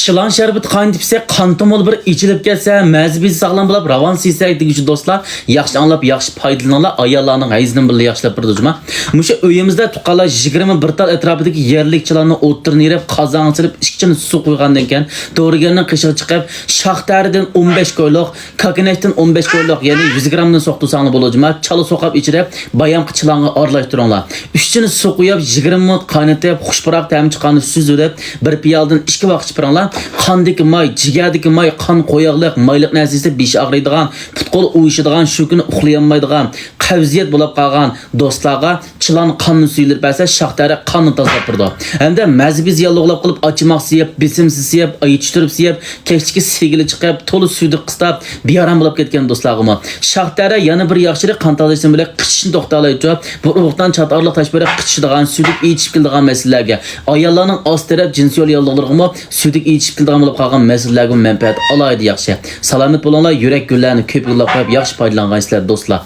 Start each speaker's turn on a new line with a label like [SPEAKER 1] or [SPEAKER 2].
[SPEAKER 1] Çılan şerbet qaynatipse qantamol bir içilip gelse mezbiz sağlam bulab ravan siysak degichi do'stlar yaxshi anlab yaxshi foydalaninglar ayollarning hayzidan birga yaxshilab birdijma. Mushu uyimizda tuqqanlar 21 tal atrofidagi yerlikchilarni o'ttirni yerib qozon silib ichkichini suv qo'ygandan keyin to'g'riganning qishig'i chiqib shaxtaridan 15 ko'yliq, kakinakdan 15 ko'yliq, ya'ni 100 gramdan soqtusanglar bo'lajma. Chala soqab ichirib bayam qichilanga aralashtiringlar. Uchini suv qo'yib 20 minut qaynatib xushpuroq ta'm chiqqanini suzib bir piyoldan 2 vaqt chiqaringlar. Qandagi may, jigardagi may, qon qo'yoqliq, mayliq narsasi besh og'riydigan, putqol uyushadigan, shu kuni uxlayolmaydigan, qavziyat bo'lib qolgan do'stlarga chilan qonni suyilib bersa, shaxtari qonni tozalab turdi. Hamda mazbi ziyonliqlab qilib ochmoq siyib, besimsiz siyib, ayitishtirib siyib, kechki sigili chiqib, to'li suvda qistab, bearam bo'lib ketgan do'stlarga shaxtari yana bir yaxshilik qon tozalashdan bilan qichishni to'xtalaydi. Bu ruhdan chatorliq tashbira qichishadigan, suvda ichib keladigan masalalarga, ayollarning ost taraf jinsiy yo'l yo'lliqlariga suvda ichib keladigan bo'lib qolgan masalalarga manfaat alaydi yaxshi. Salomat bo'linglar, yurak gullarini ko'p yo'llab qo'yib yaxshi foydalang'aysizlar do'stlar.